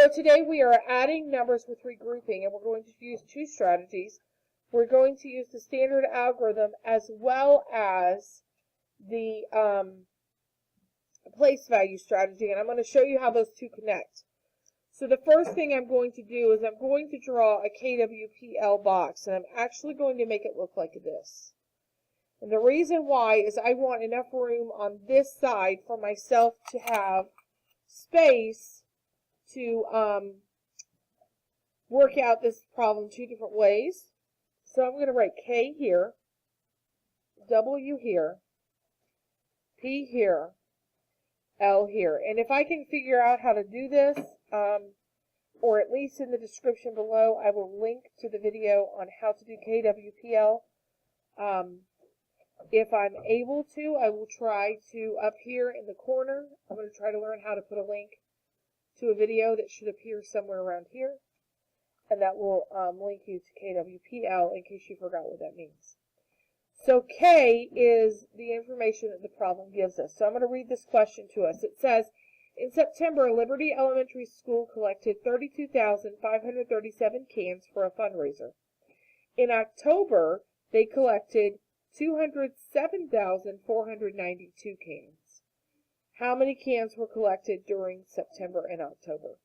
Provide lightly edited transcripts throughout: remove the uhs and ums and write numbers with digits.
So today we are adding numbers with regrouping, and we're going to use two strategies. We're going to use the standard algorithm as well as the place value strategy, and I'm going to show you how those two connect. So the first thing I'm going to do is I'm going to draw a KWPL box, and I'm actually going to make it look like this. And the reason why is I want enough room on this side for myself to have space to work out this problem two different ways. So I'm going to write K here, W here, P here, L here. And if I can figure out how to do this, or at least in the description below, I will link to the video on how to do KWPL. If I'm able to, I will try to, up here in the corner, I'm going to try to learn how to put a link to a video that should appear somewhere around here. And that will link you to KWPL in case you forgot what that means. So K is the information that the problem gives us. So I'm going to read this question to us. It says, in September, Liberty Elementary School collected 32,537 cans for a fundraiser. In October, they collected 207,492 cans. How many cans were collected during September and October?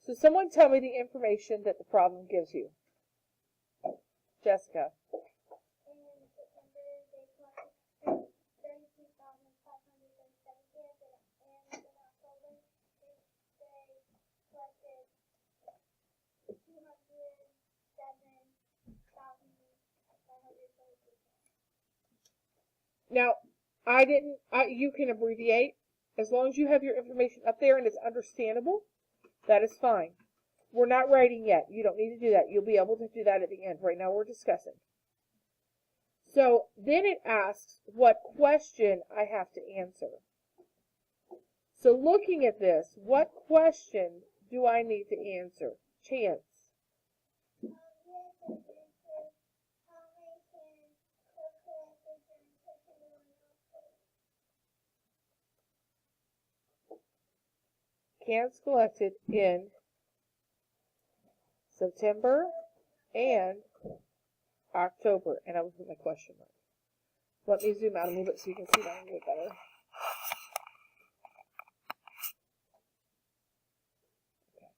So someone tell me the information that the problem gives you. Jessica. In September, they collected 32,537 cans, and in October, they collected 207,522 cans. Now, you can abbreviate. As long as you have your information up there and it's understandable, that is fine. We're not writing yet. You don't need to do that. You'll be able to do that at the end. Right now we're discussing. So then it asks what question I have to answer. So looking at this, what question do I need to answer? Chance. Cans collected in September and October. And I will put my question mark. Let me zoom out a little bit so you can see that a little bit better. Okay.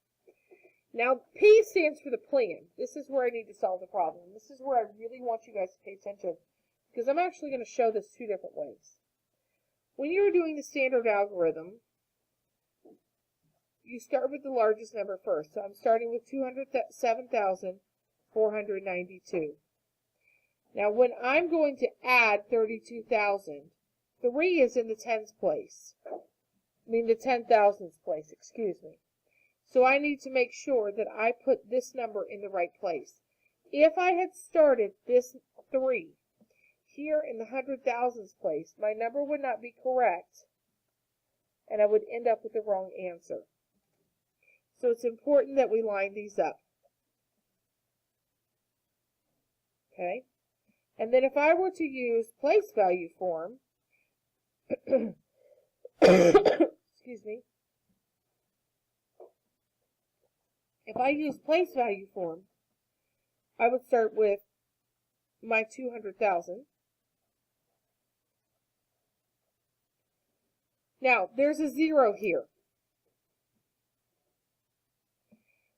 Now, P stands for the plan. This is where I need to solve the problem. This is where I really want you guys to pay attention, because I'm actually going to show this two different ways. When you're doing the standard algorithm, you start with the largest number first. So I'm starting with 207,492. Now when I'm going to add 32,000, 3 is in the tens place. The 10,000s place, excuse me. So I need to make sure that I put this number in the right place. If I had started this 3 here in the 100,000s place, my number would not be correct, and I would end up with the wrong answer. So it's important that we line these up. Okay? And then if I were to use place value form, excuse me, if I use place value form, I would start with my 200,000. Now, there's a 0 here.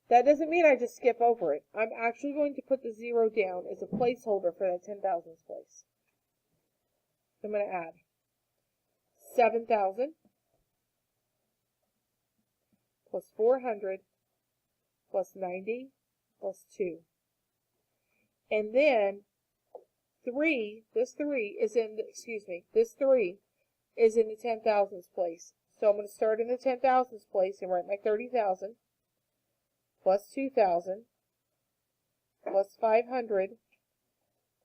That doesn't mean I just skip over it. I'm actually going to put the 0 down as a placeholder for that 10,000s place. I'm going to add 7,000 plus 400 plus 90 plus 2. And then 3, this 3 is in the, this 3 is in the 10,000s place. So I'm going to start in the 10,000s place and write my 30,000. Plus 2,000, plus 500,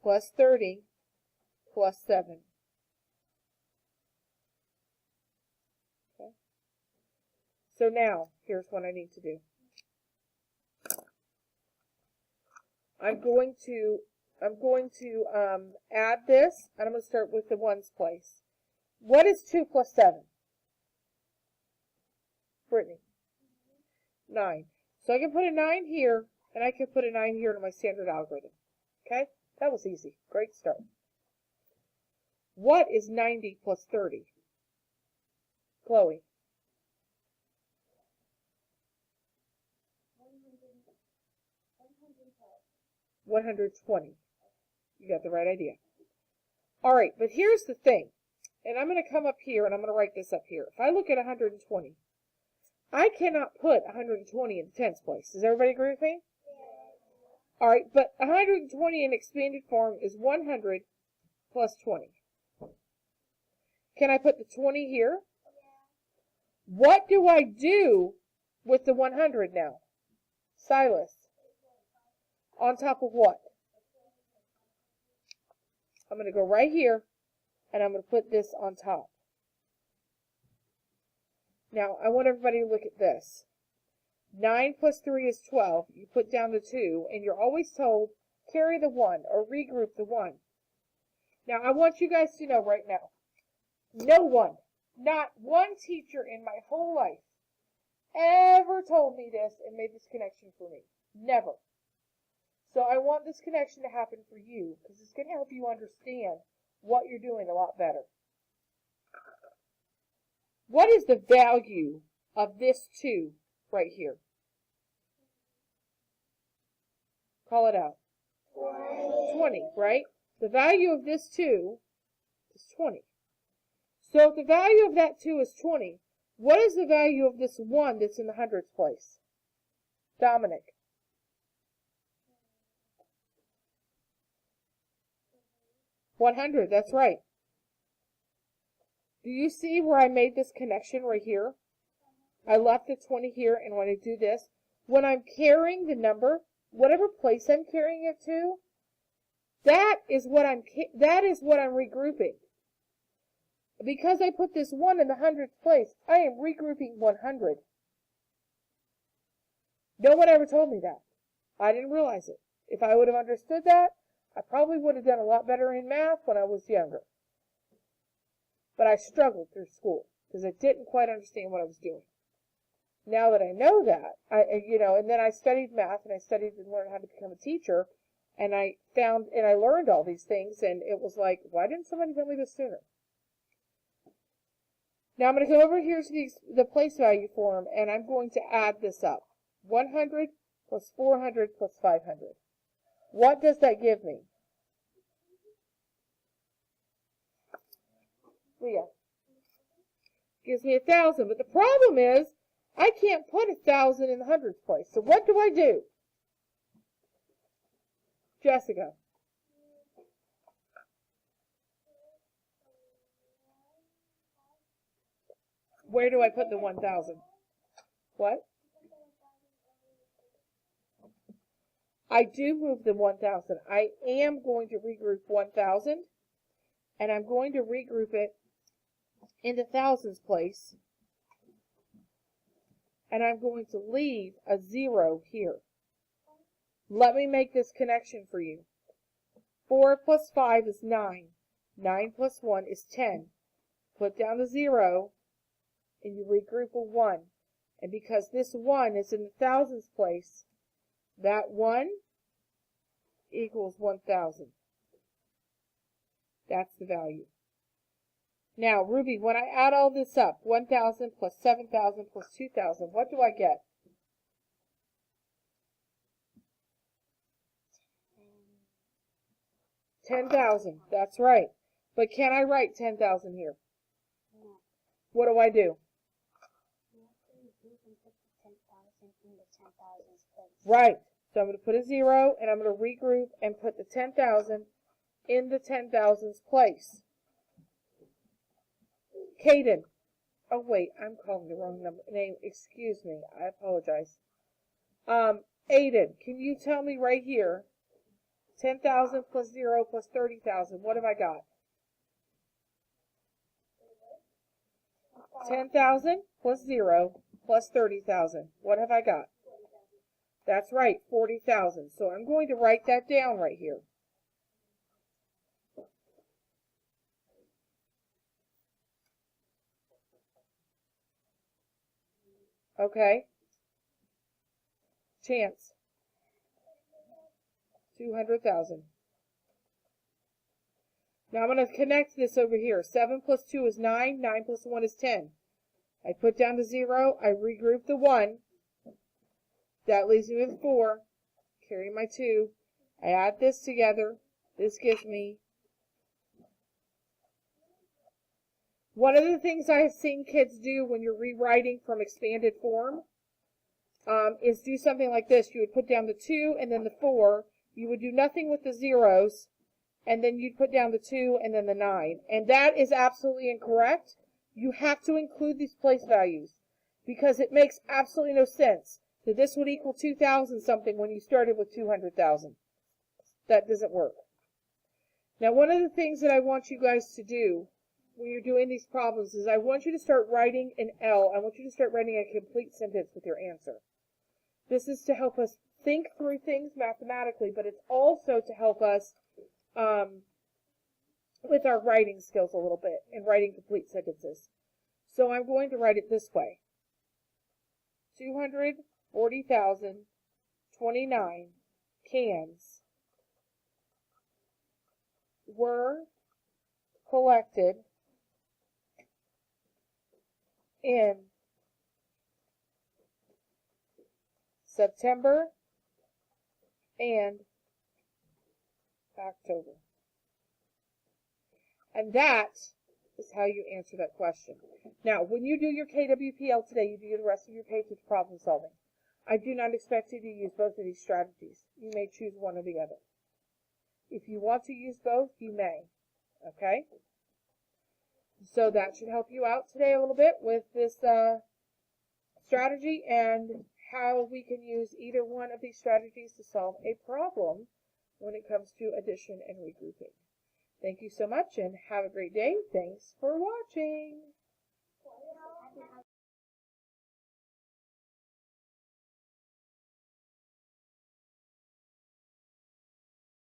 plus 30, plus 7. Okay. So now, here's what I need to do. I'm going to add this, and I'm going to start with the ones place. What is 2 plus 7? Brittany? 9. So I can put a 9 here, and I can put a 9 here to my standard algorithm. Okay? That was easy. Great start. What is 90 plus 30? Chloe. 120. You got the right idea. All right, but here's the thing. And I'm going to come up here, and I'm going to write this up here. If I look at 120, I cannot put 120 in the tens place. Does everybody agree with me? All right, but 120 in expanded form is 100 plus 20. Can I put the 20 here? What do I do with the 100 now? Silas. On top of what? I'm going to go right here, and I'm going to put this on top. Now, I want everybody to look at this. 9 plus 3 is 12. You put down the 2, and you're always told, carry the 1 or regroup the 1. Now, I want you guys to know right now, no one, not one teacher in my whole life ever told me this and made this connection for me. Never. So I want this connection to happen for you because it's going to help you understand what you're doing a lot better. What is the value of this 2 right here? Call it out. 20, right? The value of this 2 is 20. So if the value of that 2 is 20, what is the value of this 1 that's in the hundreds place? Dominic. 100, that's right. Do you see where I made this connection right here? I left the 20 here, and when I do this, when I'm carrying the number, whatever place I'm carrying it to, that is what I'm regrouping. Because I put this 1 in the hundredth place, I am regrouping 100. No one ever told me that. I didn't realize it. If I would have understood that, I probably would have done a lot better in math when I was younger. But I struggled through school because I didn't quite understand what I was doing. Now that I know that, and then I studied math and I studied and learned how to become a teacher, and I learned all these things, and it was like, why didn't somebody tell me this sooner? Now I'm going to go over here to the place value form, and I'm going to add this up. 100 plus 400 plus 500. What does that give me? Leah. Gives me 1,000. But the problem is, I can't put 1,000 in the hundreds place. So what do I do? Jessica. Where do I put the 1,000? What? I do move the 1,000. I am going to regroup 1,000, and I'm going to regroup it in the thousands place, and I'm going to leave a 0 here. Let me make this connection for you. 4 plus 5 is 9. 9 plus 1 is 10. Put down the 0, and you regroup a 1. And because this 1 is in the thousands place, that 1 equals 1,000. That's the value. Now, Ruby, when I add all this up, 1,000 plus 7,000 plus 2,000, what do I get? 10,000. That's right. But can I write 10,000 here? No. What do I do? You have to regroup and put the 10,000 in the 10,000's place. Right. So I'm going to put a 0, and I'm going to regroup and put the 10,000 in the 10,000's place. Caden. Oh, wait. I'm calling the wrong name. Excuse me. I apologize. Aiden, can you tell me right here, 10,000 plus 0 plus 30,000, what have I got? 10,000 plus 0 plus 30,000. What have I got? That's right, 40,000. So I'm going to write that down right here. Okay. Chance. 200,000. Now I'm going to connect this over here. 7 plus 2 is 9. 9 plus 1 is 10. I put down the 0. I regroup the 1. That leaves me with 4. Carry my 2. I add this together. This gives me. One of the things I have seen kids do when you're rewriting from expanded form is do something like this. You would put down the 2 and then the 4. You would do nothing with the zeros, and then you'd put down the 2 and then the 9. And that is absolutely incorrect. You have to include these place values because it makes absolutely no sense that this would equal 2,000 something when you started with 200,000. That doesn't work. Now, one of the things that I want you guys to do when you're doing these problems is I want you to start writing an L. I want you to start writing a complete sentence with your answer. This is to help us think through things mathematically, but it's also to help us with our writing skills a little bit and writing complete sentences. So I'm going to write it this way. 240,029 cans were collected in September and October. And that is how you answer that question. Now, when you do your KWPL today, you do the rest of your page with problem solving. I do not expect you to use both of these strategies. You may choose one or the other. If you want to use both, you may. Okay? So that should help you out today a little bit with this strategy and how we can use either one of these strategies to solve a problem when it comes to addition and regrouping. Thank you so much and have a great day. Thanks for watching.